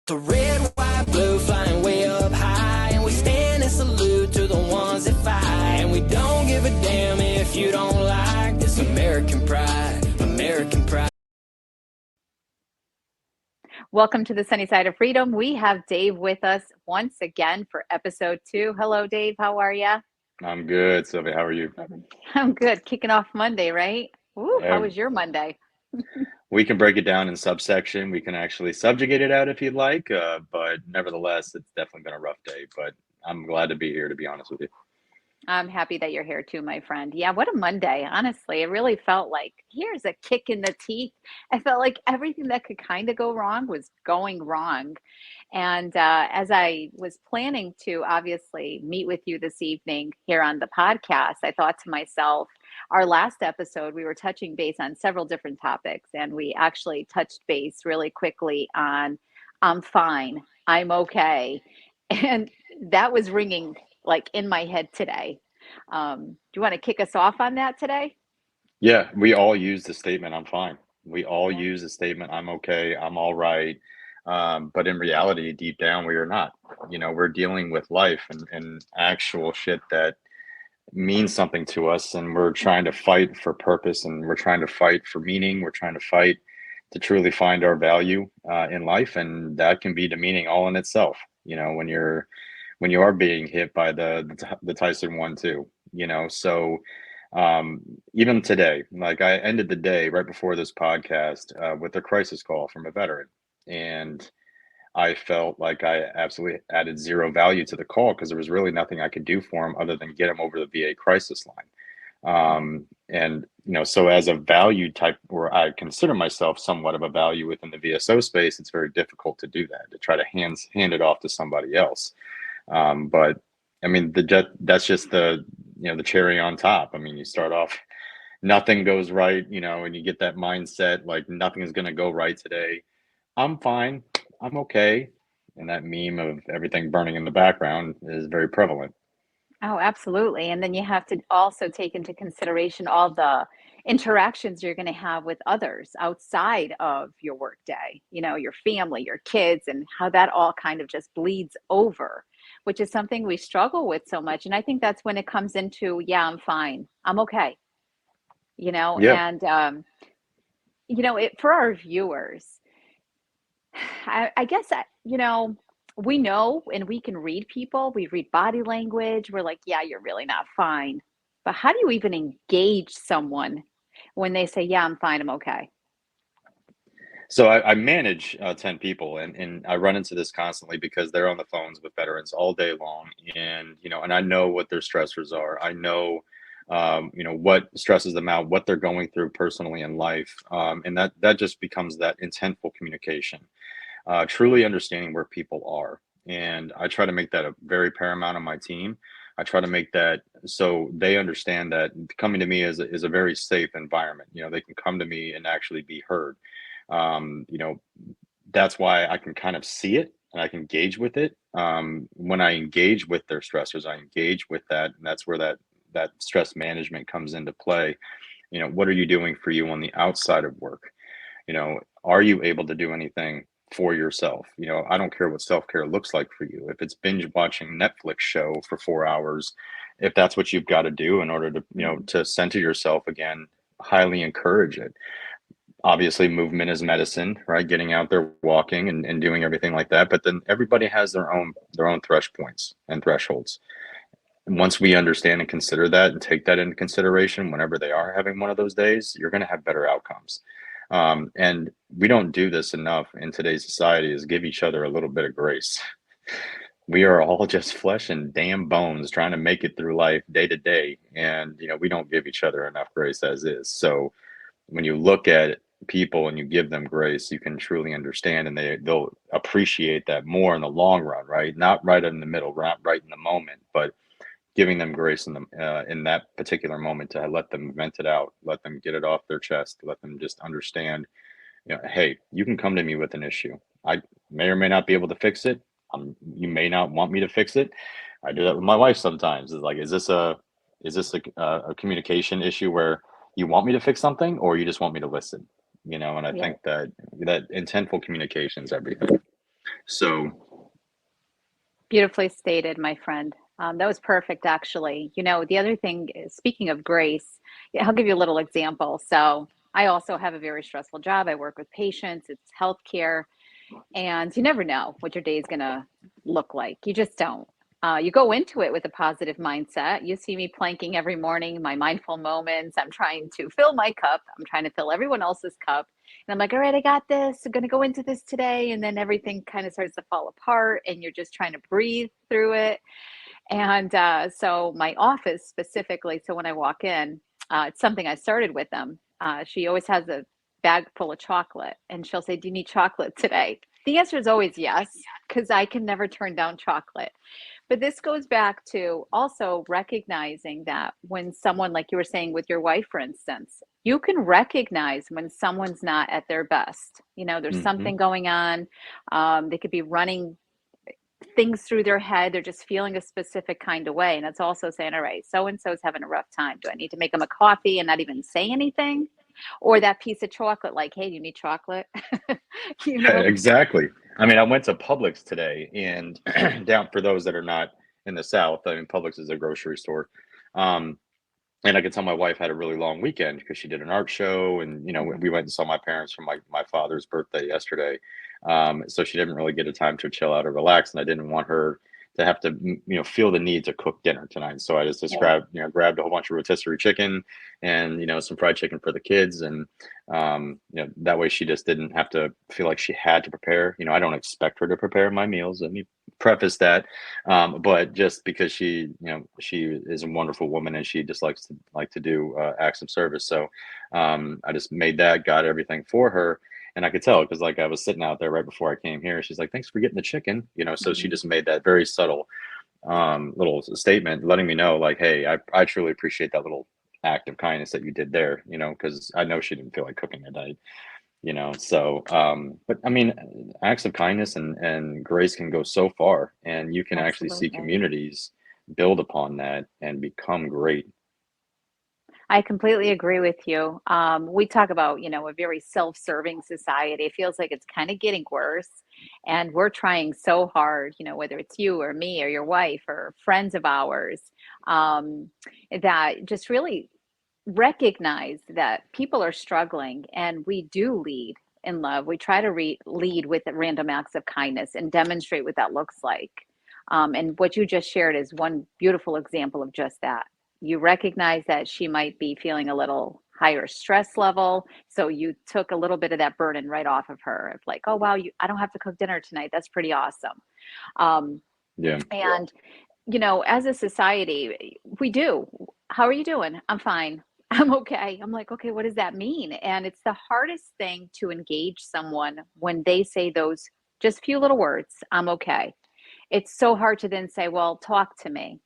The red, white, blue flying way up high, and we stand and salute to the ones that fight. And we don't give a damn if you don't like this American pride, American pride. Welcome to the Sunny Side of Freedom. We have Dave with us once again for episode 2. Hello, Dave. How are you? I'm good, Sylvia. How are you? I'm good. Kicking off Monday, right? Ooh, how was your Monday? We can break it down in subsection. We can actually subjugate it out if you'd like, but nevertheless, it's definitely been a rough day. But I'm glad to be here, to be honest with you. I'm happy that you're here too, my friend. Yeah, what a Monday. Honestly, it really felt like here's a kick in the teeth. I felt like everything that could kind of go wrong was going wrong. And as I was planning to obviously meet with you this evening here on the podcast, I thought to myself, our last episode, we were touching base on several different topics, and we actually touched base really quickly on I'm fine, I'm okay. And that was ringing like in my head today. Do you want to kick us off on that today? Yeah, we all use the statement, I'm fine. We all Yeah. use the statement, I'm okay, I'm all right. But in reality, deep down, we are not. We're dealing with life and actual shit that means something to us, and we're trying to fight for purpose, and we're trying to fight for meaning. We're trying to fight to truly find our value in life, and that can be demeaning all in itself. When you are being hit by the Tyson 1-2. So even today, like I ended the day right before this podcast with a crisis call from a veteran, and I felt like I absolutely added zero value to the call because there was really nothing I could do for him other than get him over the VA crisis line. So as a value type, where I consider myself somewhat of a value within the VSO space, it's very difficult to do that, to try to hand it off to somebody else. But I mean, that's just the cherry on top. I mean, you start off, nothing goes right, and you get that mindset like nothing is going to go right today. I'm fine. I'm okay. And that meme of everything burning in the background is very prevalent. Oh, absolutely. And then you have to also take into consideration all the interactions you're going to have with others outside of your workday, your family, your kids, and how that all kind of just bleeds over, which is something we struggle with so much. And I think that's when it comes into, yeah, I'm fine. I'm okay. Yeah. And, for our viewers, I guess we know and we can read people. We read body language. We're like, yeah, you're really not fine. But how do you even engage someone when they say, yeah, I'm fine, I'm okay? So I manage 10 people, and I run into this constantly because they're on the phones with veterans all day long. And I know what their stressors are. I know, what stresses them out, what they're going through personally in life. And that just becomes that intentful communication, truly understanding where people are. And I try to make that a very paramount on my team. I try to make that so they understand that coming to me is a very safe environment. They can come to me and actually be heard. um, you know, that's why I can kind of see it and I can engage with it. When I engage with their stressors, I engage with that, and that's where that stress management comes into play. What are you doing for you on the outside of work? Are you able to do anything for yourself? I don't care what self-care looks like for you. If it's binge watching Netflix show for 4 hours, if that's what you've got to do in order to, to center yourself again, highly encourage it. Obviously, movement is medicine, right? Getting out there, walking, and doing everything like that. But then everybody has their own thresh points and thresholds. And once we understand and consider that and take that into consideration whenever they are having one of those days, you're going to have better outcomes. And we don't do this enough in today's society, is give each other a little bit of grace. We are all just flesh and damn bones trying to make it through life day to day. And, we don't give each other enough grace as is. So when you look at people and you give them grace, you can truly understand, and they'll appreciate that more in the long run, right? Not right in the middle, not right in the moment, but giving them grace in that particular moment to let them vent it out, let them get it off their chest, let them just understand, hey, you can come to me with an issue. I may or may not be able to fix it. You may not want me to fix it. I do that with my wife sometimes. It's like, is this a communication issue where you want me to fix something, or you just want me to listen? And I Yeah. think that intentful communication is everything. So, Beautifully stated, my friend. That was perfect, actually. The other thing is, speaking of grace, yeah, I'll give you a little example. So, I also have a very stressful job. I work with patients, it's healthcare, and you never know what your day is going to look like. You just don't. You go into it with a positive mindset. You see me planking every morning, my mindful moments. I'm trying to fill my cup. I'm trying to fill everyone else's cup. And I'm like, all right, I got this. I'm going to go into this today. And then everything kind of starts to fall apart, and you're just trying to breathe through it. And so, my office specifically, so when I walk in, it's something I started with them. She always has a bag full of chocolate, and she'll say, "Do you need chocolate today?" The answer is always yes, because I can never turn down chocolate. But this goes back to also recognizing that when someone, like you were saying with your wife, for instance, you can recognize when someone's not at their best. There's mhm. something going on. They could be running things through their head. They're just feeling a specific kind of way. And it's also saying, all right, so and so's having a rough time. Do I need to make them a coffee and not even say anything? Or that piece of chocolate, like, hey, do you need chocolate? you Yeah, know? exactly. I mean, I went to Publix today, and down for those that are not in the South, I mean, Publix is a grocery store. Um, and I could tell my wife had a really long weekend because she did an art show, and Mhm. we went and saw my parents for my father's birthday yesterday. So she didn't really get a time to chill out or relax, and I didn't want her to have to feel the need to cook dinner tonight. So I just Yeah. grabbed a whole bunch of rotisserie chicken and some fried chicken for the kids, and that way she just didn't have to feel like she had to prepare. I don't expect her to prepare my meals. Let me preface that, but just because she is a wonderful woman and she just likes to do acts of service. So I just made that, got everything for her, and I could tell because like I was sitting out there right before I came here. She's like, "Thanks for getting the chicken," So she Mhm. just made that very subtle little statement, letting me know like, "Hey, I truly appreciate that little act of kindness that you did there," because I know she didn't feel like cooking that night. So but I mean, acts of kindness and grace can go so far, and you can actually see Absolutely. communities build upon that and become great. I completely agree with you. We talk about, a very self-serving society. It feels like it's kind of getting worse. And we're trying so hard, whether it's you or me or your wife or friends of ours, um, that just really recognize that people are struggling, and we do lead in love. We try to lead with random acts of kindness and demonstrate what that looks like. And what you just shared is one beautiful example of just that. You recognize that she might be feeling a little higher stress level, so you took a little bit of that burden right off of her. Of like, oh wow, I don't have to cook dinner tonight. That's pretty awesome. Um, Yeah. and as a society, we do. How are you doing? I'm fine. I'm okay. I'm like, okay, what does that mean? And it's the hardest thing to engage someone when they say those just few little words, I'm okay. It's so hard to then say, well, talk to me.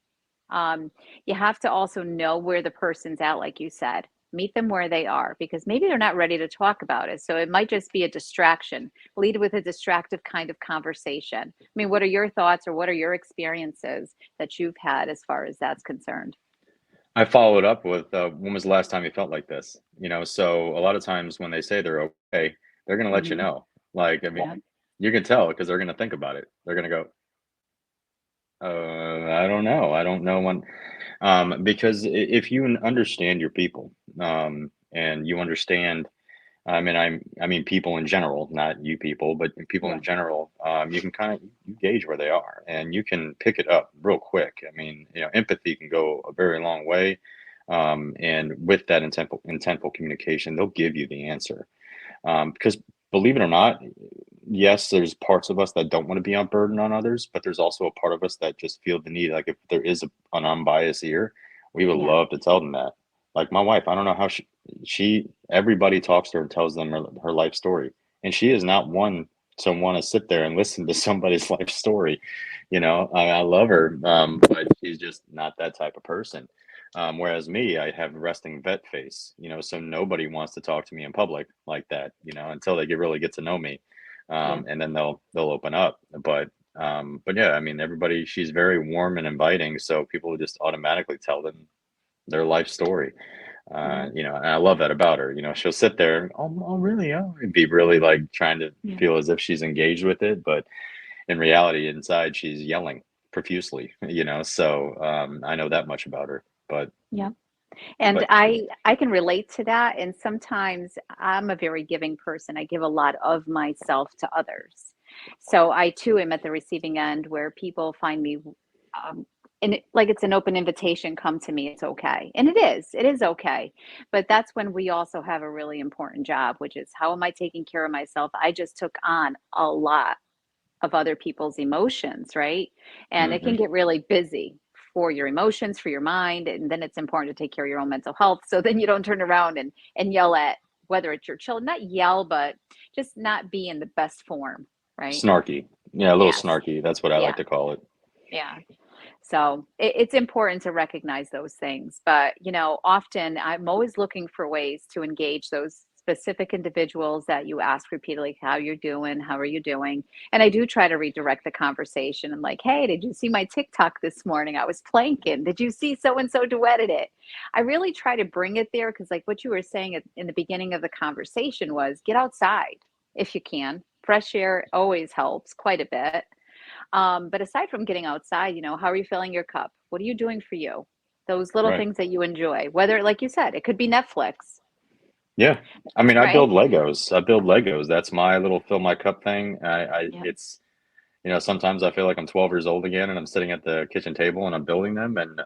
Um, you have to also know where the person's at, like you said. Meet them where they are because maybe they're not ready to talk about it. So it might just be a distraction. Lead with a distractive kind of conversation. I mean, what are your thoughts or what are your experiences that you've had as far as that's concerned? I followed up with, when was the last time you felt like this? So a lot of times when they say they're okay, they're gonna let you Hmm. know. Like, I mean, Yeah. you can tell because they're gonna think about it. They're gonna go, I don't know. I don't know when, because if you understand your people, and you understand, I mean people in general, not you people, but people in Yeah. general, you can kind of you gauge where they are, and you can pick it up real quick. I mean, empathy can go a very long way, and with that intentful communication, they'll give you the answer. Because believe it or not, yes, there's parts of us that don't want to be on burden on others, but there's also a part of us that just feel the need. Like if there is an unbiased ear, we would Yeah. love to tell them that. Like my wife, I don't know how she everybody talks to her and tells them her life story, and she is not one to want to sit there and listen to somebody's life story. I love her, but she's just not that type of person. Whereas me, I have resting vet face, so nobody wants to talk to me in public like that, until they really get to know me, Yeah. and then they'll open up. But yeah, I mean, everybody, she's very warm and inviting, so people will just automatically tell them their life story. Hmm. And I love that about her. She'll sit there and, oh really, oh, and be really like trying to Yeah. feel as if she's engaged with it, but in reality, inside, she's yelling profusely, so, I know that much about her, Yeah. And but I can relate to that, and sometimes I'm a very giving person. I give a lot of myself to others. So I too am at the receiving end where people find me, um, and like it's an open invitation, come to me, it's okay. And it is okay. But that's when we also have a really important job, which is how am I taking care of myself? I just took on a lot of other people's emotions, right? And it can mhm, get really busy for your emotions, for your mind, and then it's important to take care of your own mental health. So then you don't turn around and yell at whether it's your children, not yell, but just not be in the best form, right? snarky. Yeah, a little Yes. snarky, that's what I like Yeah. to call it. Yeah. So it's important to recognize those things. But, often I'm always looking for ways to engage those specific individuals that you ask repeatedly, how you're doing, how are you doing? And I do try to redirect the conversation. I'm like, hey, did you see my TikTok this morning? I was planking. Did you see so and so duetted it? I really try to bring it there because, like what you were saying in the beginning of the conversation, was get outside if you can. Fresh air always helps quite a bit. But aside from getting outside, how are you filling your cup? What are you doing for you? Those little Right. things that you enjoy, whether, like you said, it could be Netflix, Yeah. I mean, I build right? Legos. I build Legos. That's my little fill my cup thing. Yeah. It's, sometimes I feel like I'm 12 years old again and I'm sitting at the kitchen table and I'm building them and,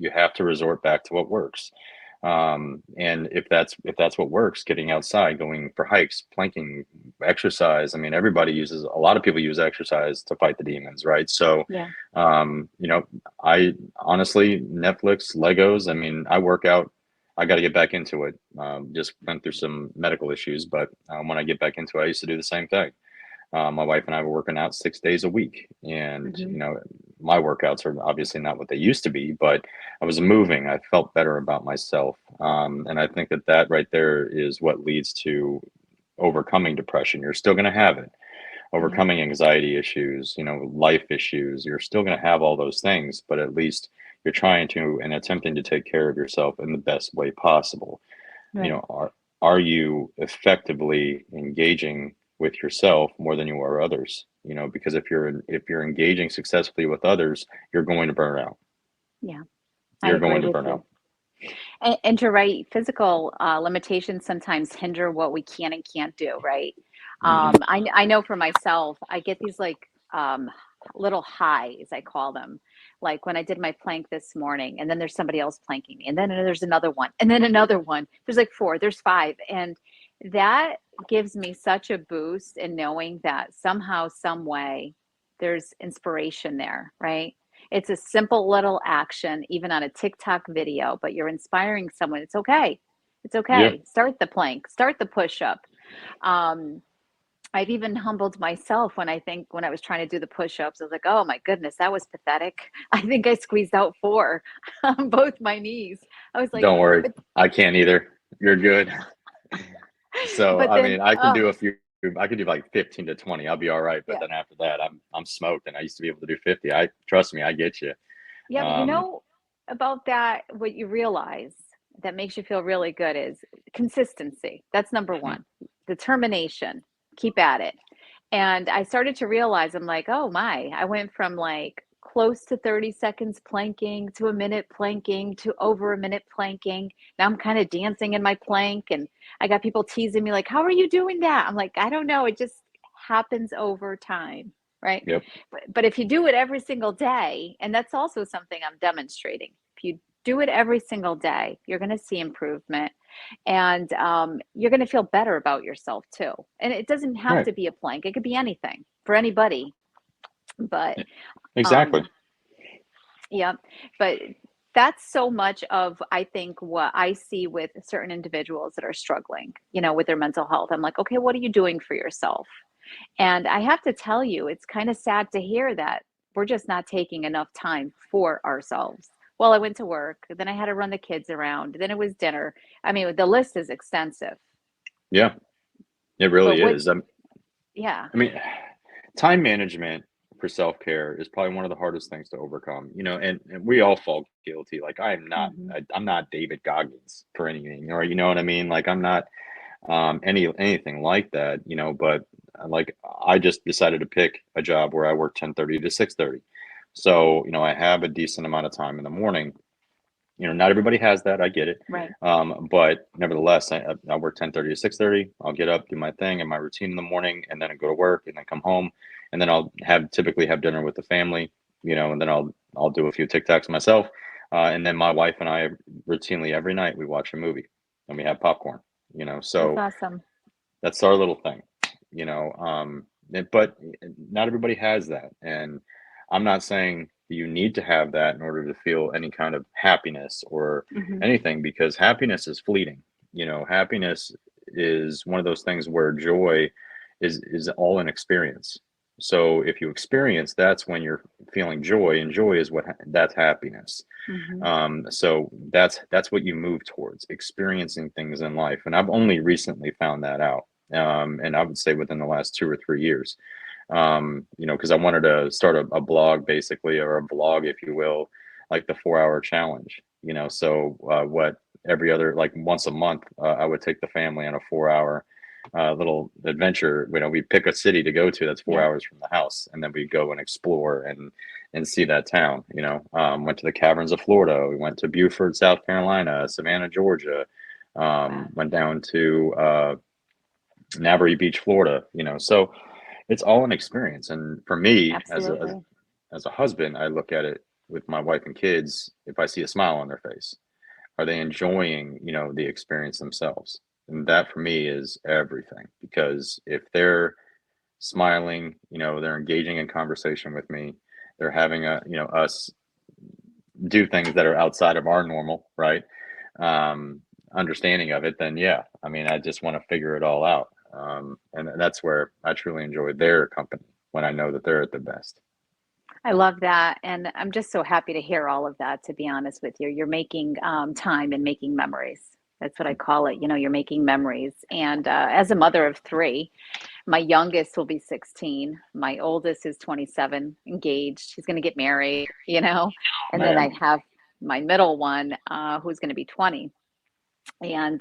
you have to resort back to what works. And if that's what works, getting outside, going for hikes, planking, exercise. I mean, a lot of people use exercise to fight the demons, right? So, Yeah. um, you know, I honestly, Netflix, Legos. I mean, I work out. I got to get back into it. Just went through some medical issues, but when I get back into it, I used to do the same thing. My wife and I were working out 6 days a week, and Hmm. my workouts are obviously not what they used to be, but I was moving. I felt better about myself, and I think that right there is what leads to overcoming depression. You're still going to have it, Yeah. overcoming anxiety issues, life issues. You're still going to have all those things, but at least you're trying to and attempting to take care of yourself in the best way possible. you Right. know are are you effectively engaging with yourself more than you are others? Because if you're engaging successfully with others, you're going to burn out. Yeah. I You're agree going to with burn you. out. And you're right, physical limitations sometimes hinder what we can and can't do, right? Hmm. I know for myself, I get these like little highs, I call them. Like when I did my plank this morning, and then there's somebody else planking me, and then there's another one, and then another one. There's like four, there's five. And that gives me such a boost in knowing that somehow, some way, there's inspiration there, right? It's a simple little action, even on a TikTok video, but you're inspiring someone. It's okay. It's Yeah. okay. Start the plank, start the push up. Um, I've even humbled myself when I was trying to do the push ups. I was like, oh my goodness, that was pathetic. I think I squeezed out four on both my knees. I was like, Don't worry, but, I can't either. You're good. So but I then, mean, I can oh, do a few. I can do like 15 to 20. I'll be all right. But yeah. then after that, I'm smoked. And I used to be able to do 50. I Trust me, I get you. Yeah. But Um, about that, what you realize that makes you feel really good is consistency. That's number mhm. one. Determination. Keep at it. And I started to realize, I'm like, oh my, I went from like close to 30 seconds planking to a minute planking to over a minute planking. Now I'm kind of dancing in my plank, and I got people teasing me, like, how are you doing that? I'm like, I don't know. It just happens over time, right? Yep. But if you do it every single day, and that's also something I'm demonstrating, if you do it every single day, you're going to see improvement, and you're going to feel better about yourself too. And it doesn't have Right. to be a plank; it could be anything for anybody. But Exactly. um, yeah, but that's so much of, I think, what I see with certain individuals that are struggling, with their mental health. I'm like, okay, what are you doing for yourself? And I have to tell you, it's kind of sad to hear that we're just not taking enough time for ourselves. Well, I went to work, then I had to run the kids around, then it was dinner. I mean, the list is extensive. Yeah, it But really what, is. yeah. I mean, time management for self-care is probably one of the hardest things to overcome, and we all fall guilty. Like Hmm. I'm not David Goggins for anything, or you know what I mean? Like I'm not anything like that, but like I just decided to pick a job where I work 10:30 to 6:30. So, I have a decent amount of time in the morning. Not everybody has that. I get it. Right. But nevertheless, I work 10:30 to 6:30. I'll get up, do my thing and my routine in the morning, and then I go to work and then come home, and then I'll typically have dinner with the family, and then I'll do a few TikToks myself. And then my wife and I routinely every night we watch a movie and we have popcorn, That's so awesome. that's our little thing, but not everybody has that. And I'm not saying you need to have that in order to feel any kind of happiness or Hmm. anything, because happiness is fleeting. Happiness is one of those things where joy is all an experience. So if you experience, that's when you're feeling joy, and joy is that's happiness. Hmm. So that's what you move towards, experiencing things in life. And I've only recently found that out. And I would say within the last 2 or 3 years, because I wanted to start a blog basically, or a vlog, if you will, like the 4 hour challenge, so what every other, like once a month, I would take the family on a 4 hour little adventure. We pick a city to go to that's four Yeah. hours from the house, and then we go and explore and see that town. Went to the caverns of Florida. We went to Beaufort, South Carolina, Savannah, Georgia. Wow. Went down to Navajo Beach, Florida. So it's all an experience. And for me, Absolutely. as a husband, I look at it with my wife and kids. If I see a smile on their face, are they enjoying, the experience themselves? And that for me is everything, because if they're smiling, they're engaging in conversation with me, they're having us do things that are outside of our normal, right? Um, Understanding of it, then yeah, I mean, I just want to figure it all out. And that's where I truly enjoy their company, when I know that they're at their best. I love that. And I'm just so happy to hear all of that, to be honest with you. You're making time and making memories. That's what I call it. You're making memories. And as a mother of three, my youngest will be 16. My oldest is 27, engaged. He's going to get married, And then I Man, have my middle one who's going to be 20. And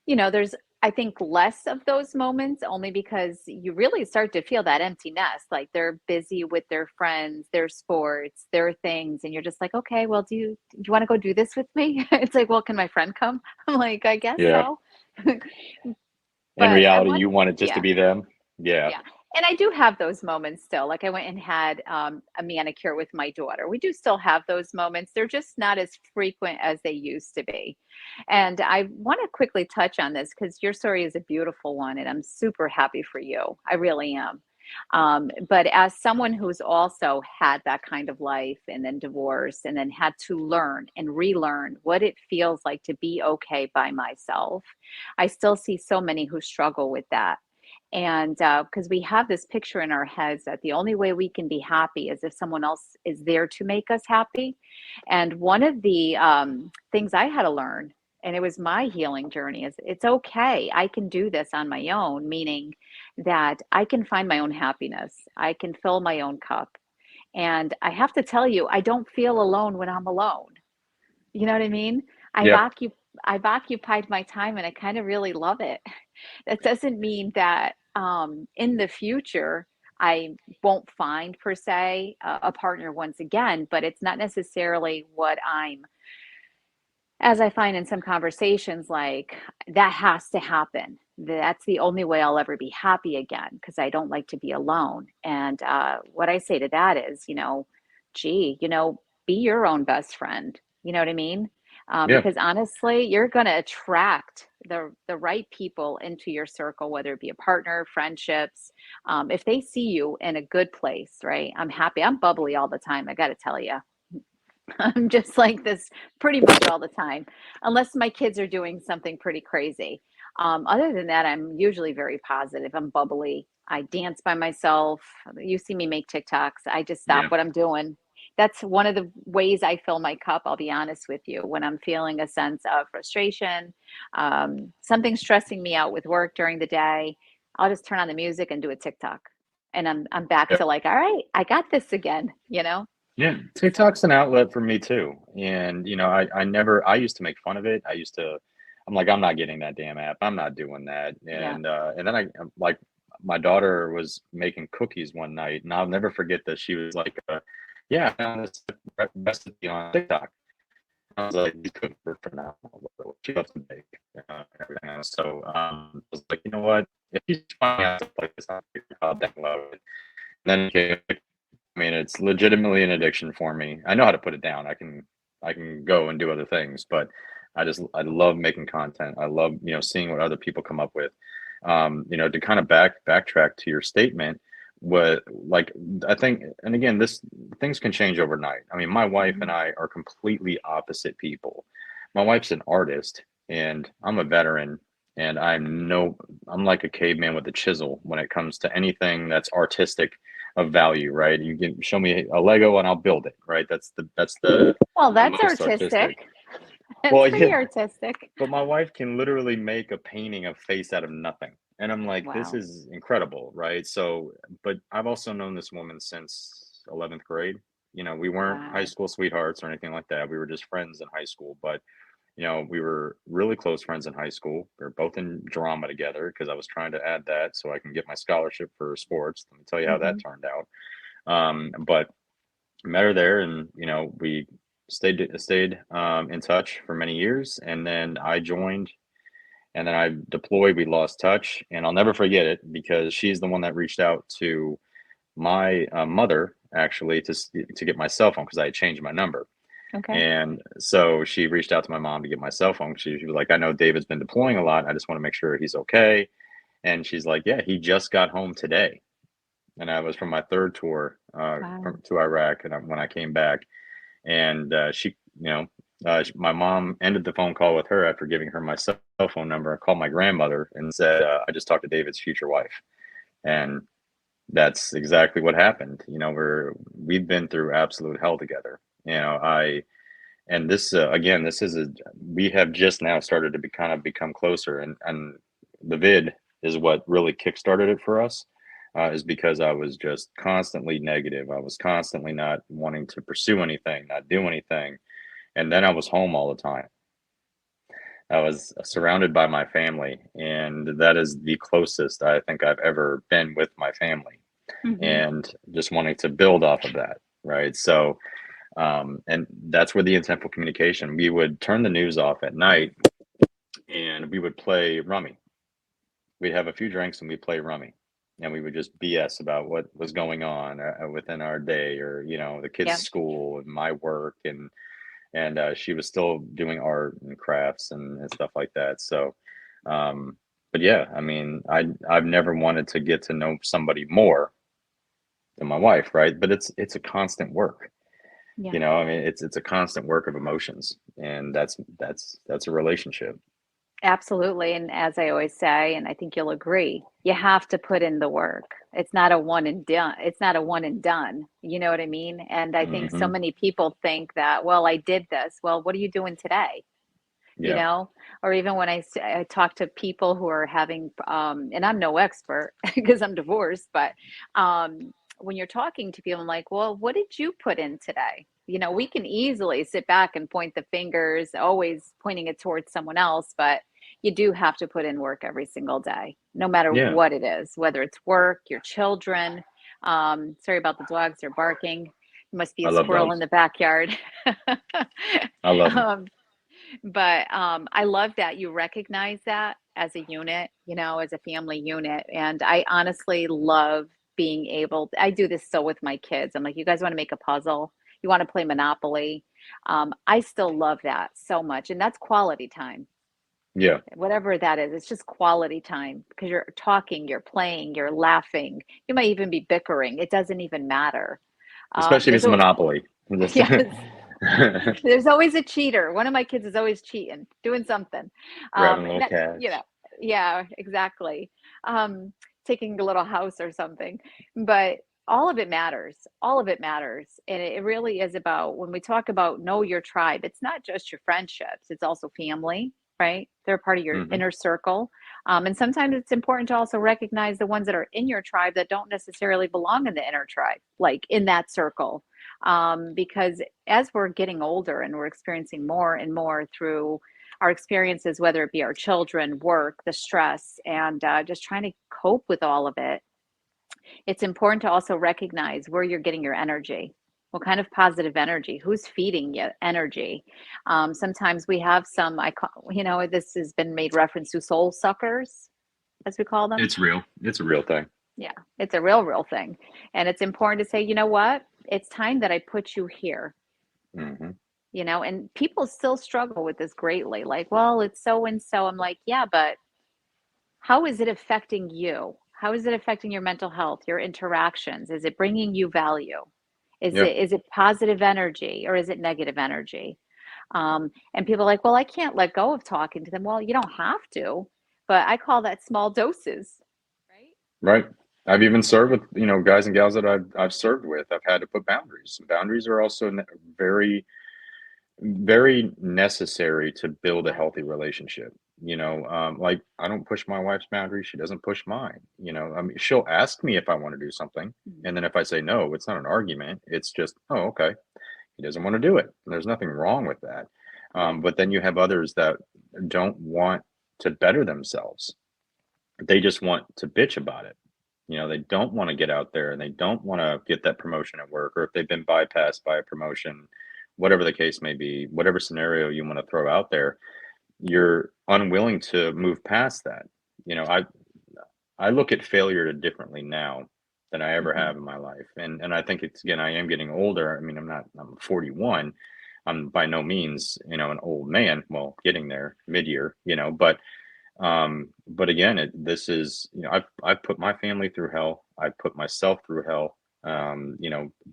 there's, I think, less of those moments, only because you really start to feel that empty nest. Like they're busy with their friends, their sports, their things. And you're just like, okay, well, do you want to go do this with me? It's like, well, can my friend come? I'm like, I guess yeah. so. In But I reality, want, you want it just to yeah. be them. Yeah. Yeah. And I do have those moments still. Like I went and had a manicure with my daughter. We do still have those moments. They're just not as frequent as they used to be. And I want to quickly touch on this because your story is a beautiful one, and I'm super happy for you. I really am. But as someone who's also had that kind of life and then divorce and then had to learn and relearn what it feels like to be okay by myself, I still see so many who struggle with that. And because we have this picture in our heads that the only way we can be happy is if someone else is there to make us happy. And one of the things I had to learn, and it was my healing journey, is it's okay. I can do this on my own, meaning that I can find my own happiness. I can fill my own cup. And I have to tell you, I don't feel alone when I'm alone. You know what I mean? I've Yep. occup I've occupied my time and I kind of really love it. That doesn't mean that in the future I won't find per se a partner once again, but it's not necessarily what I'm, as I find in some conversations, like that has to happen. That's the only way I'll ever be happy again because I don't like to be alone. And what I say to that is, gee, be your own best friend. You know what I mean? Yeah. Because honestly, you're going to attract the right people into your circle, whether it be a partner, friendships. If they see you in a good place, right? I'm happy. I'm bubbly all the time. I got to tell you. I'm just like this pretty much all the time, unless my kids are doing something pretty crazy. Other than that, I'm usually very positive. I'm bubbly. I dance by myself. You see me make TikToks. I just stop Yeah. what I'm doing. That's one of the ways I fill my cup. I'll be honest with you. When I'm feeling a sense of frustration, something stressing me out with work during the day, I'll just turn on the music and do a TikTok, and I'm back Yep. to like, all right, I got this again. Yeah. TikTok's an outlet for me too. And, I used to make fun of it. I'm like, I'm not getting that damn app. I'm not doing that. Yeah. And then I'm like, my daughter was making cookies one night, and I'll never forget this. She was like, "Yeah, I found this recipe on TikTok." I was like, "These cookies are phenomenal. She loves to bake and everything else." So I was like, you know what? If she's finding out stuff like this, I'll download it. And then I mean, it's legitimately an addiction for me. I know how to put it down. I can go and do other things, but I love making content. I love, seeing what other people come up with. To kind of backtrack to your statement, what like I think, and again, this things can change overnight. I mean, my wife and Mhm. I are completely opposite people. My wife's an artist, and I'm a veteran, and I'm like a caveman with a chisel when it comes to anything that's artistic of value, right? You can show me a Lego and I'll build it, right? Well, the that's most artistic. artistic. That's Well, pretty yeah, artistic. but my wife can literally make a painting of face out of nothing. And I'm like, this Wow. is incredible, right? So, but I've also known this woman since 11th grade. We weren't high Wow. school sweethearts or anything like that. We were just friends in high school, but we were really close friends in high school. We were both in drama together because I was trying to add that so I can get my scholarship for sports. Let me tell you how that Hmm. turned out. But met her there, and we stayed in touch for many years, and then I joined, and then I deployed. We lost touch, and I'll never forget it because she's the one that reached out to my mother actually to get my cell phone because I had changed my number. Okay. And so she reached out to my mom to get my cell phone. She was like, I know David's been deploying a lot. I just want to make sure he's okay. And she's like, yeah, he just got home today. And I was from my third tour Wow. to Iraq, and when I came back, and my mom ended the phone call with her after giving her my cell phone number and called my grandmother and said, "I just talked to David's future wife," and that's exactly what happened. We've been through absolute hell together. I and this again, this is a we have just now started to become closer, and the vid is what really kickstarted it for us. Is because I was just constantly negative. I was constantly not wanting to pursue anything, not do anything, and then I was home all the time. I was surrounded by my family, and that is the closest I think I've ever been with my family, Hmm. and just wanting to build off of that, right? So, and that's where the intentful communication. We would turn the news off at night, and we would play rummy. We'd have a few drinks and we'd play rummy, and we would just BS about what was going on within our day, or the kids' Yep. school and my work, and she was still doing art and crafts and stuff like that. So, but yeah, I mean, I've never wanted to get to know somebody more than my wife, right? But it's a constant work. Yeah. I mean, it's a constant work of emotions, and that's a relationship. Absolutely. And as I always say, and I think you'll agree, you have to put in the work. It's not a one and done. It's not a one and done. You know what I mean? And I think so Hmm. many people think that, well, I did this. Well, what are you doing today? You Yeah. know, or even when I talk to people who are having, and I'm no expert because I'm divorced, but when you're talking to people, I'm like, well, what did you put in today? We can easily sit back and point the fingers, always pointing it towards someone else, but you do have to put in work every single day, no matter Yeah. what it is, whether it's work, your children. Sorry about the dogs, they're barking. There must be I a love squirrel in dogs. the backyard. I love them. um, but I love that you recognize that as a unit, as a family unit. And I honestly love being able, I do this still with my kids. I'm like, you guys want to make a puzzle? You want to play Monopoly? I still love that so much. And that's quality time, Yeah. whatever that is. It's just quality time because you're talking, you're playing, you're laughing. You might even be bickering. It doesn't even matter. Especially if There's it's Monopoly. Just yes, there's always a cheater. One of my kids is always cheating, doing something. grabbing a And little that, cash. yeah, exactly. Um, Taking a little house or something. But all of it matters. All of it matters. And it really is about when we talk about know your tribe, it's not just your friendships, it's also family, right? They're part of your Hmm. inner circle. And sometimes it's important to also recognize the ones that are in your tribe that don't necessarily belong in the inner tribe, like in that circle. Because as we're getting older and we're experiencing more and more through our experiences, whether it be our children, work, the stress, and just trying to cope with all of it, it's important to also recognize where you're getting your energy. What kind of positive energy? Who's feeding you energy? Sometimes we have some, this has been made reference to soul suckers, as we call them. It's real. It's a real thing. Yeah, it's a real thing. And it's important to say, you know what? It's time that I put you here. Hmm. And people still struggle with this greatly. Like, well, it's so and so. I'm like, yeah, but how is it affecting you? How is it affecting your mental health, your interactions? Is it bringing you value? Is Yeah. it is it positive energy or is it negative energy? And people are like, well, I can't let go of talking to them. Well, you don't have to, but I call that small doses, right? Right. I've even served with, guys and gals that I've served with. I've had to put boundaries. Boundaries are also very, very necessary to build a Yeah. healthy relationship. Like I don't push my wife's boundaries. She doesn't push mine. I mean, she'll ask me if I want to do something. Mhm. And then if I say no, it's not an argument. It's just, oh, okay. He doesn't want to do it. And there's nothing wrong with that. Right. But then you have others that don't want to better themselves. They just want to bitch about it. They don't want to get out there and they don't want to get that promotion at work, or if they've been bypassed by a promotion, whatever the case may be, whatever scenario you want to throw out there, you're unwilling to move past that. I look at failure differently now than I ever Hmm. have in my life. And I think it's, again, I am getting older. I mean, I'm 41. I'm by no means, an old man. Well, getting there mid-year, but again, this is, I've put my family through hell. I've put myself through hell,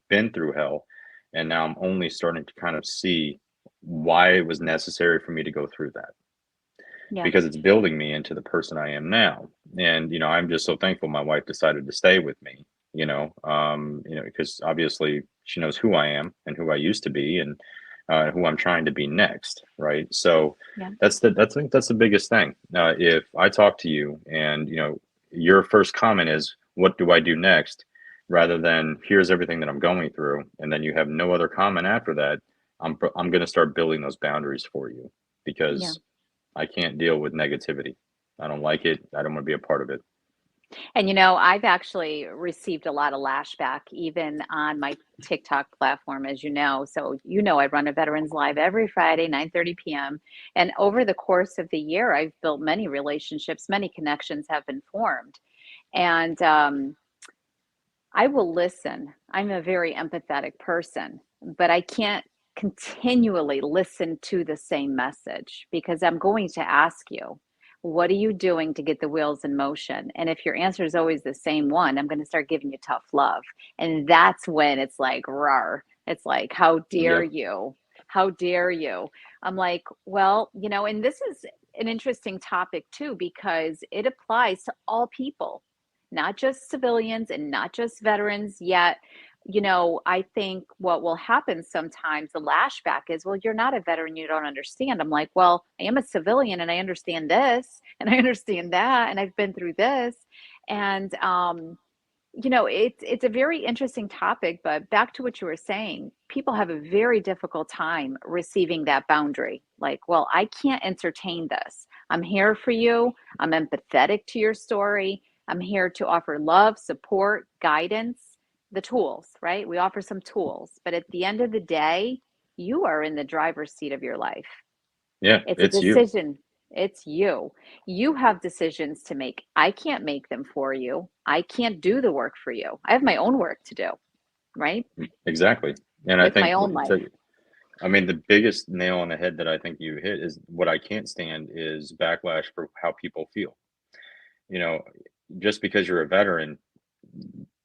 been through hell. And now I'm only starting to kind of see why it was necessary for me to go through that, Yeah. because it's building me into the person I am now. And, I'm just so thankful my wife decided to stay with me, because obviously she knows who I am and who I used to be, and who I'm trying to be next. Right. So Yeah. I think that's the biggest thing. If I talk to you and, your first comment is, what do I do next? Rather than here's everything that I'm going through. And then you have no other comment after that. I'm going to start building those boundaries for you, Yeah. because I can't deal with negativity. I don't like it. I don't want to be a part of it. And I've actually received a lot of lashback even on my TikTok platform, as you know. So, I run a Veterans Live every Friday, 9:30 p.m. And over the course of the year, I've built many relationships, many connections have been formed. And I will listen. I'm a very empathetic person, but I can't continually listen to the same message because I'm going to ask you, what are you doing to get the wheels in motion? And if your answer is always the same one, I'm going to start giving you tough love. And that's when it's like, rawr. It's like, how dare Yep. you? How dare you? I'm like, well, and this is an interesting topic too, because it applies to all people, not just civilians and not just veterans yet. I think what will happen sometimes, the lashback is, well, you're not a veteran, you don't understand. I'm like, well, I am a civilian and I understand this and I understand that and I've been through this. And it's a very interesting topic, but back to what you were saying, people have a very difficult time receiving that boundary. Like, well, I can't entertain this. I'm here for you. I'm empathetic to your story. I'm here to offer love, support, guidance, the tools, right? We offer some tools, but at the end of the day, you are in the driver's seat of your life. Yeah, It's a it's you. decision. It's you. You have decisions to make. I can't make them for you. I can't do the work for you. I have my own work to do, right? Exactly. And I With my think, own life. I mean, the biggest nail on the head that I think you hit is, what I can't stand is backlash for how people feel. You know, just because you're a veteran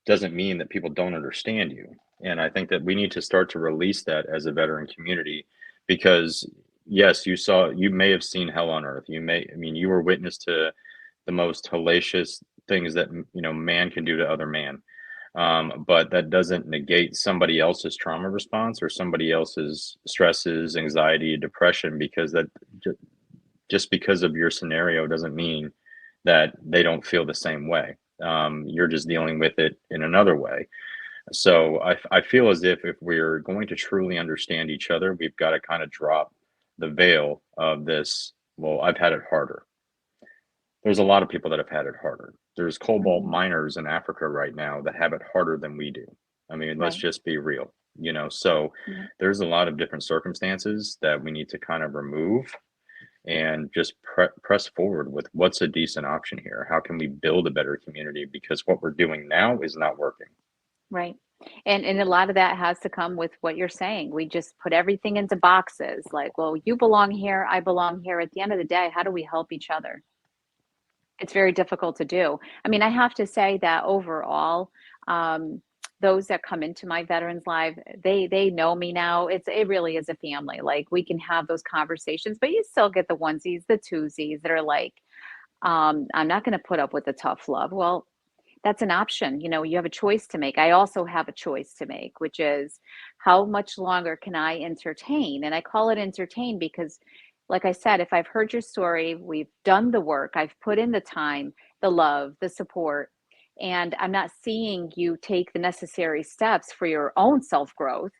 doesn't mean that people don't understand you. And I think that we need to start to release that as a veteran community, because yes, you may have seen hell on earth. I mean, you were witness to the most hellacious things that, man can do to other man. But that doesn't negate somebody else's trauma response or somebody else's stresses, anxiety, depression, because just because of your scenario doesn't mean that they don't feel the same way. You're just dealing with it in another way. So I feel as if we're going to truly understand each other, we've got to kind of drop the veil of this, well, I've had it harder. There's a lot of people that have had it harder. There's cobalt Mhm. miners in Africa right now that have it harder than we do. I mean, let's Right. just be real, so Yeah. there's a lot of different circumstances that we need to kind of remove and just press forward with what's a decent option here. How can we build a better community? Because what we're doing now is not working. Right. And a lot of that has to come with what you're saying. We just put everything into boxes like, well, you belong here, I belong here. At the end of the day, how do we help each other? It's very difficult to do. I mean, I have to say that overall, um, those that come into my Veterans Live, they know me now. It really is a family. Like we can have those conversations, but you still get the onesies, the twosies that are like, I'm not going to put up with the tough love. Well, that's an option. You know, you have a choice to make. I also have a choice to make, which is how much longer can I entertain? And I call it entertain because, like I said, if I've heard your story, we've done the work, I've put in the time, the love, the support, and I'm not seeing you take the necessary steps for your own self growth,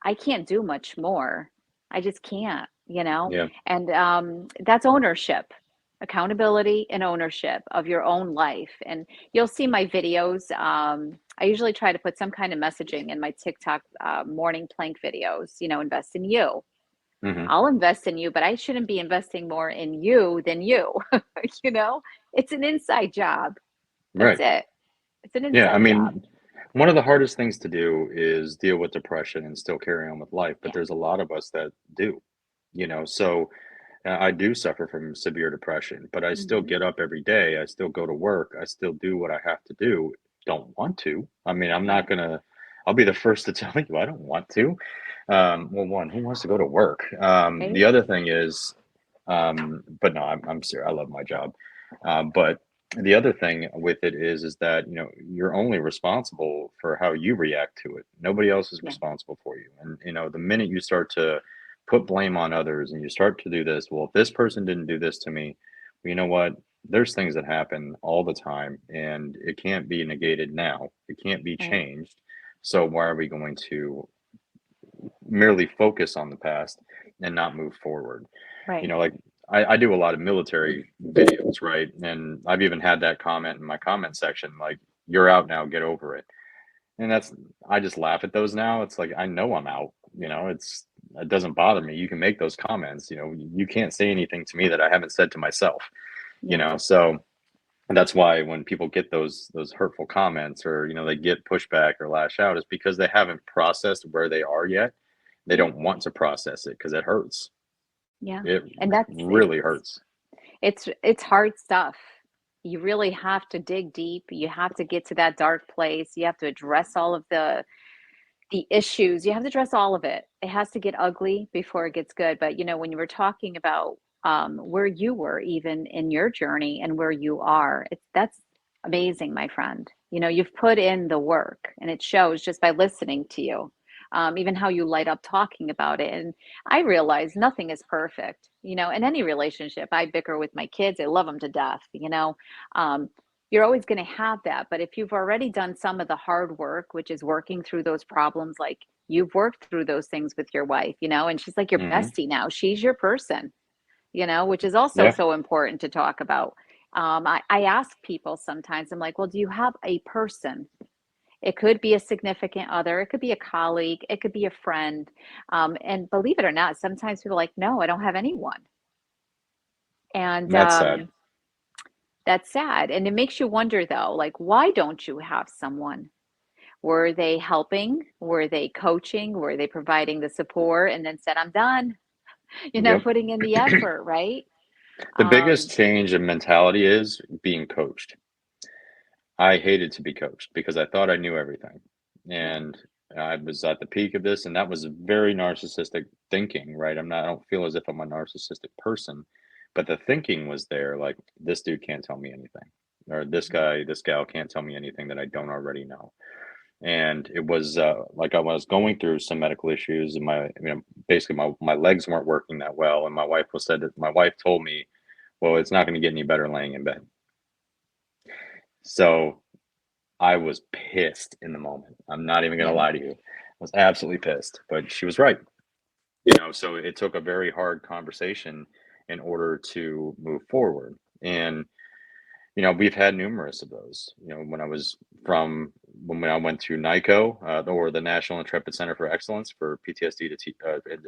I can't do much more. I just can't, you know? Yeah. And that's ownership, accountability and ownership of your own life. And you'll see my videos. I usually try to put some kind of messaging in my TikTok morning plank videos, invest in you. Hmm. I'll invest in you, but I shouldn't be investing more in you than you. you know, it's an inside job. That's Right. it. It's an Yeah. I inside job. mean, one of the hardest things to do is deal with depression and still carry on with life, but Yeah. there's a lot of us that do, so I do suffer from severe depression, but I still Hmm. get up every day. I still go to work. I still do what I have to do. Don't want to. I mean, I'm not Right. gonna. I'll be the first to tell you I don't want to. Well, one, who wants to go to work? Right. The other thing is, but no, I'm serious. I love my job. But the other thing with it is that you're only responsible for how you react to it. Nobody else is Yeah. responsible for you. And the minute you start to put blame on others and you start to do this, well, if this person didn't do this to me, well, you know what? There's things that happen all the time, and it can't be negated now. It can't be Right. changed. So why are we going to merely focus on the past and not move forward? Right. Like I do a lot of military videos, right? And I've even had that comment in my comment section, like, you're out now, get over it. And I just laugh at those now. It's like, I know I'm out, it doesn't bother me. You can make those comments, you can't say anything to me that I haven't said to myself, Yeah. so that's why when people get those hurtful comments, or, they get pushback or lash out, is because they haven't processed where they are yet. They Yeah. don't want to process it because it hurts. Yeah. It And that's really hurts. it's hard stuff. You really have to dig deep. You have to get to that dark place. You have to address all of the issues. You have to address all of it. It has to get ugly before it gets good. But when you were talking about where you were even in your journey and where you are, that's amazing, my friend. You've put in the work and it shows just by listening to you. Even how you light up talking about it. And I realize nothing is perfect, in any relationship. I bicker with my kids. I love them to death. Um, you're always going to have that. But if you've already done some of the hard work, which is working through those problems, like you've worked through those things with your wife, and she's like your Hmm. bestie now, she's your person, which is also Yeah. so important to talk about. I ask people sometimes, I'm like, well, do you have a person? It could be a significant other, it could be a colleague, it could be a friend. And believe it or not, sometimes people are like, no, I don't have anyone. And That's sad. that's sad. And it makes you wonder, though, like, why don't you have someone? Were they helping? Were they coaching? Were they providing the support and then said, I'm done, Yep. putting in the effort, right? The biggest Um, change in mentality is being coached. I hated to be coached because I thought I knew everything. yeah, And I was at the peak of this, and that was very narcissistic thinking, right? I don't feel as if I'm a narcissistic person, but the thinking was there, like, this dude can't tell me anything, or this guy, this gal can't tell me anything that I don't already know. And it was like I was going through some medical issues, and basically my legs weren't working that well. And my wife told me, well, it's not going to get any better laying in bed. So I was pissed in the moment. I'm not even gonna yeah, lie to you. I was absolutely pissed, but she was right. So it took a very hard conversation in order to move forward. And we've had numerous of those. When I went to NICO, or the National Intrepid Center for Excellence for PTSD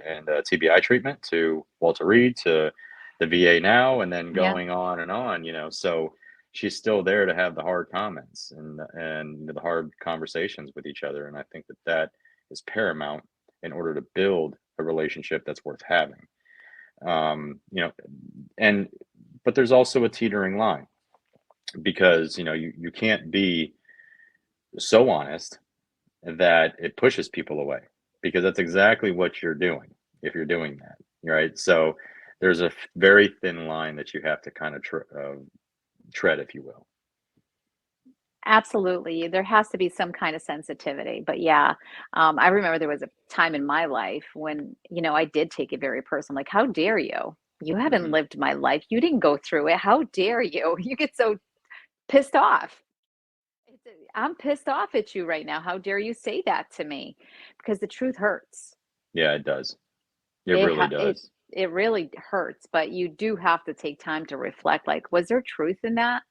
and TBI treatment, to Walter Reed, to the VA now, and then Yeah, going on and on. So she's still there to have the hard comments and the hard conversations with each other. And I think that that is paramount in order to build a relationship that's worth having. You know, and but there's also a teetering line, because you can't be so honest that it pushes people away, because that's exactly what you're doing if you're doing that, right? So there's a very thin line that you have to kind of tread, if you will. absolutely. There has to be some kind of sensitivity. But yeah, I remember there was a time in my life when, I did take it very personal. Like, how dare you? You haven't Hmm. lived my life. You didn't go through it. How dare you? You get so pissed off. I'm pissed off at you right now. How dare you say that to me? Because the truth hurts. Yeah, it does. It It really ha does. it really hurts, but you do have to take time to reflect, like, was there truth in that?